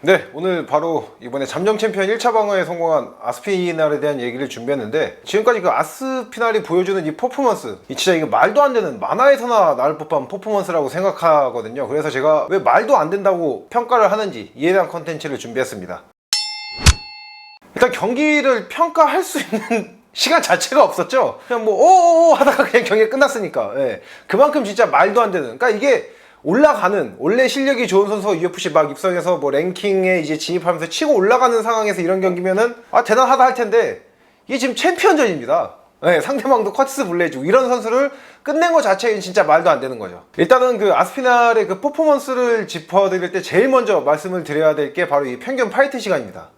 네, 오늘 바로 이번에 잠정 챔피언 1차 방어에 성공한 아스피날에 대한 얘기를 준비했는데, 지금까지 그 아스피날이 보여주는 이 퍼포먼스, 이 진짜 이거 말도 안 되는, 만화에서나 나올 법한 퍼포먼스라고 생각하거든요. 그래서 제가 왜 말도 안 된다고 평가를 하는지 이에 대한 컨텐츠를 준비했습니다. 일단 경기를 평가할 수 있는 시간 자체가 없었죠. 그냥 뭐 오오오 하다가 그냥 경기가 끝났으니까. 예. 그만큼 진짜 말도 안 되는, 그러니까 이게 올라가는, 원래 실력이 좋은 선수가 UFC 막 입성해서 뭐 랭킹에 이제 진입하면서 치고 올라가는 상황에서 이런 경기면은 대단하다 할 텐데, 이게 지금 챔피언전입니다. 네, 상대방도 커티스 블레이즈고 이런 선수를 끝낸 것 자체는 진짜 말도 안 되는 거죠. 일단은 그 아스피날의 그 퍼포먼스를 짚어드릴 때 제일 먼저 말씀을 드려야 될 게 바로 이 평균 파이트 시간입니다.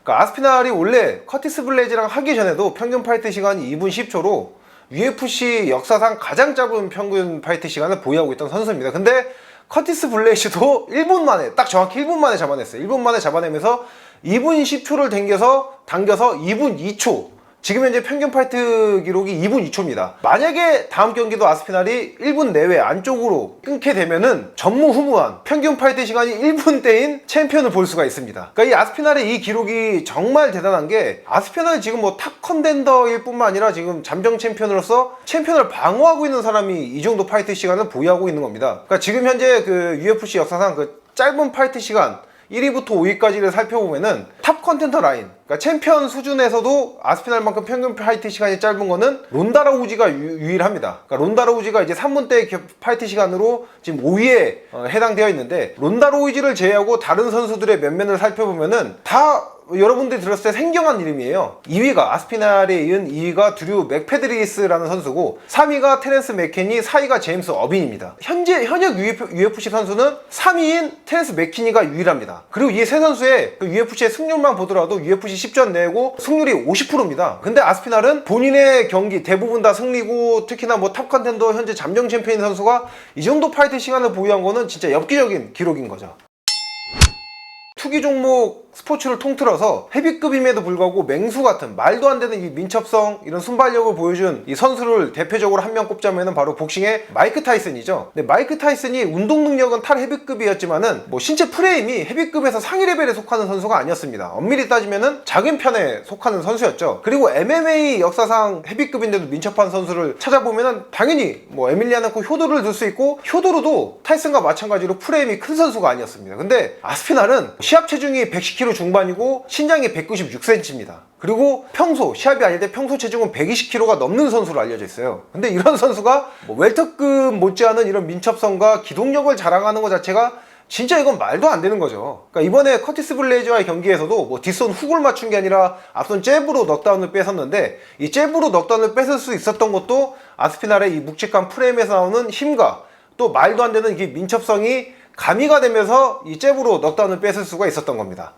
그러니까 아스피날이 원래 커티스 블레이즈랑 하기 전에도 평균 파이트 시간이 2분 10초로 UFC 역사상 가장 짧은 평균 파이트 시간을 보유하고 있던 선수입니다. 근데 커티스 블레이즈도 1분 만에, 딱 정확히 1분 만에 잡아냈어요. 1분 만에 잡아내면서 2분 10초를 당겨서 2분 2초, 지금 현재 평균 파이트 기록이 2분 2초입니다. 만약에 다음 경기도 아스피날이 1분 내외 안쪽으로 끊게 되면은 전무후무한 평균 파이트 시간이 1분대인 챔피언을 볼 수가 있습니다. 그러니까 이 아스피날의 이 기록이 정말 대단한 게, 아스피날이 지금 뭐 탑 컨텐더일 뿐만 아니라 지금 잠정 챔피언으로서 챔피언을 방어하고 있는 사람이 이 정도 파이트 시간을 보유하고 있는 겁니다. 그러니까 지금 현재 그 UFC 역사상 그 짧은 파이트 시간 1위부터 5위까지를 살펴보면은 탑 컨텐터 라인, 그러니까 챔피언 수준에서도 아스피날만큼 평균 파이트 시간이 짧은 거는 론다 라우지가 유일합니다. 그러니까 론다 라우지가 이제 3분대 파이트 시간으로 지금 5위에 해당되어 있는데, 론다 라우지를 제외하고 다른 선수들의 면면을 살펴보면은 다 여러분들이 들었을 때 생경한 이름이에요. 2위가 아스피날에 이은 2위가 드류 맥페드리스라는 선수고, 3위가 테렌스 맥케니, 4위가 제임스 어빈입니다. 현역 UFC 선수는 3위인 테렌스 맥키니가 유일합니다. 그리고 이 세 선수의 그 UFC의 승률만 보더라도 UFC 10전 내고 승률이 50%입니다. 근데 아스피날은 본인의 경기 대부분 다 승리고, 특히나 뭐 탑 컨텐더 현재 잠정 챔피언 선수가 이 정도 파이트 시간을 보유한 거는 진짜 엽기적인 기록인 거죠. 투기 종목 스포츠를 통틀어서 헤비급임에도 불구하고 맹수 같은 말도 안 되는 이 민첩성, 이런 순발력을 보여준 이 선수를 대표적으로 한 명 꼽자면은 바로 복싱의 마이크 타이슨이죠. 근데 마이크 타이슨이 운동 능력은 탈 헤비급이었지만은 뭐 신체 프레임이 헤비급에서 상위 레벨에 속하는 선수가 아니었습니다. 엄밀히 따지면은 작은 편에 속하는 선수였죠. 그리고 MMA 역사상 헤비급인데도 민첩한 선수를 찾아보면은 당연히 뭐 에밀리아노코 효도를 들 수 있고, 효도로도 타이슨과 마찬가지로 프레임이 큰 선수가 아니었습니다. 근데 아스피날은 시합 체중이 110kg 중반이고 신장이 196cm입니다. 그리고 평소 시합이 아닐 때 평소 체중은 120kg가 넘는 선수로 알려져 있어요. 근데 이런 선수가 뭐 웰터급 못지않은 이런 민첩성과 기동력을 자랑하는 것 자체가 진짜 이건 말도 안 되는 거죠. 그러니까 이번에 커티스 블레이즈와의 경기에서도 뭐 뒷손 훅을 맞춘 게 아니라 앞손 잽으로 넉다운을 뺏었는데, 이 잽으로 넉다운을 뺏을 수 있었던 것도 아스피날의 이 묵직한 프레임에서 나오는 힘과 또 말도 안 되는 이 민첩성이 가미가 되면서 이 잽으로 넉다운을 뺏을 수가 있었던 겁니다.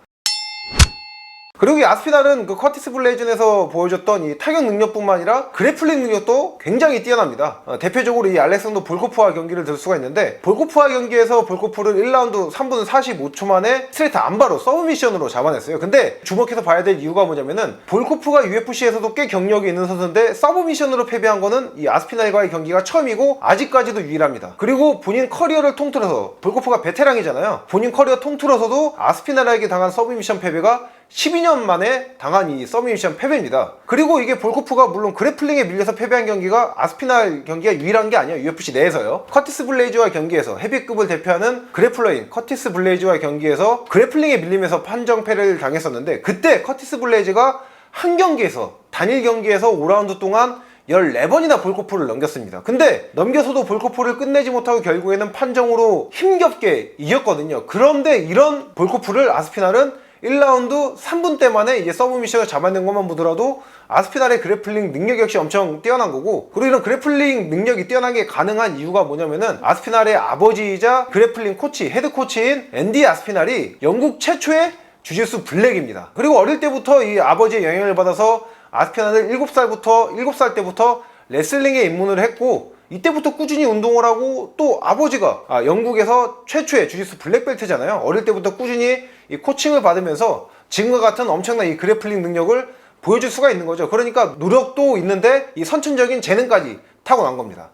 그리고 이 아스피날은 그 커티스 블레이즌에서 보여줬던 이 타격 능력뿐만 아니라 그래플링 능력도 굉장히 뛰어납니다. 대표적으로 이 알렉산더 볼코프와 경기를 들 수가 있는데, 볼코프와 경기에서 볼코프를 1라운드 3분 45초 만에 스트레이트 안바로 서브미션으로 잡아냈어요. 근데 주목해서 봐야 될 이유가 뭐냐면은, 볼코프가 UFC에서도 꽤 경력이 있는 선수인데 서브미션으로 패배한 거는 이 아스피날과의 경기가 처음이고 아직까지도 유일합니다. 그리고 본인 커리어를 통틀어서, 볼코프가 베테랑이잖아요. 본인 커리어 통틀어서도 아스피날에게 당한 서브미션 패배가 12년 만에 당한 이 서브미션 패배입니다. 그리고 이게 볼코프가 물론 그래플링에 밀려서 패배한 경기가 아스피날 경기가 유일한 게 아니에요. UFC 내에서요. 커티스 블레이즈와의 경기에서, 헤비급을 대표하는 그래플러인 커티스 블레이즈와의 경기에서 그래플링에 밀리면서 판정 패배를 당했었는데, 그때 커티스 블레이즈가 한 경기에서, 단일 경기에서 5라운드 동안 14번이나 볼코프를 넘겼습니다. 근데 넘겨서도 볼코프를 끝내지 못하고 결국에는 판정으로 힘겹게 이겼거든요. 그런데 이런 볼코프를 아스피날은 1라운드 3분대 만에 이제 서브미션을 잡아낸 것만 보더라도 아스피날의 그래플링 능력 역시 엄청 뛰어난 거고, 그리고 이런 그래플링 능력이 뛰어나게 가능한 이유가 뭐냐면은, 아스피날의 아버지이자 그래플링 코치, 헤드 코치인 앤디 아스피날이 영국 최초의 주짓수 블랙입니다. 그리고 어릴 때부터 이 아버지의 영향을 받아서 아스피날은 7살 때부터 레슬링에 입문을 했고, 이때부터 꾸준히 운동을 하고, 또 아버지가 영국에서 최초의 주짓수 블랙벨트잖아요. 어릴 때부터 꾸준히 이 코칭을 받으면서 지금과 같은 엄청난 이 그래플링 능력을 보여줄 수가 있는 거죠. 그러니까 노력도 있는데 이 선천적인 재능까지 타고난 겁니다.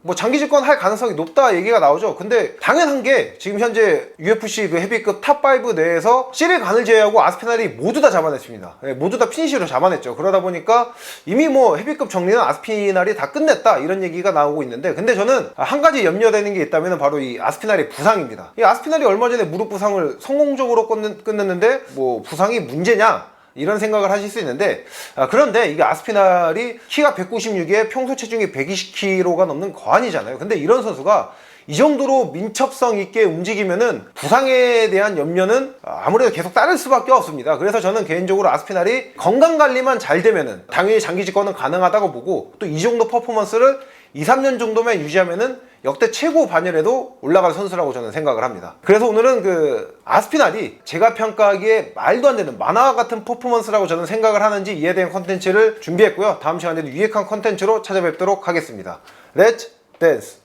뭐 장기 집권 할 가능성이 높다 얘기가 나오죠. 근데 당연한 게 지금 현재 UFC 그 헤비급 탑5 내에서 시릴 간을 제외하고 아스피날이 모두 다 잡아냈습니다. 네, 모두 다 피니시로 잡아냈죠. 그러다 보니까 이미 뭐 헤비급 정리는 아스피날이 다 끝냈다 이런 얘기가 나오고 있는데, 근데 저는 한 가지 염려되는 게 있다면 바로 이 아스피날의 부상입니다. 이 아스피날이 얼마 전에 무릎 부상을 성공적으로 끝냈는데 뭐 부상이 문제냐 이런 생각을 하실 수 있는데, 그런데 이게 아스피날이 키가 196에 평소 체중이 120kg가 넘는 거한이잖아요. 근데 이런 선수가 이 정도로 민첩성 있게 움직이면은 부상에 대한 염려는 아무래도 계속 따를 수밖에 없습니다. 그래서 저는 개인적으로 아스피날이 건강 관리만 잘 되면은 당연히 장기 집권은 가능하다고 보고, 또 이 정도 퍼포먼스를 2, 3년 정도만 유지하면은 역대 최고 반열에도 올라갈 선수라고 저는 생각을 합니다. 그래서 오늘은 그 아스피날이 제가 평가하기에 말도 안 되는 만화와 같은 퍼포먼스라고 저는 생각을 하는지 이에 대한 컨텐츠를 준비했고요. 다음 시간에도 유익한 컨텐츠로 찾아뵙도록 하겠습니다. 렛츠 댄스!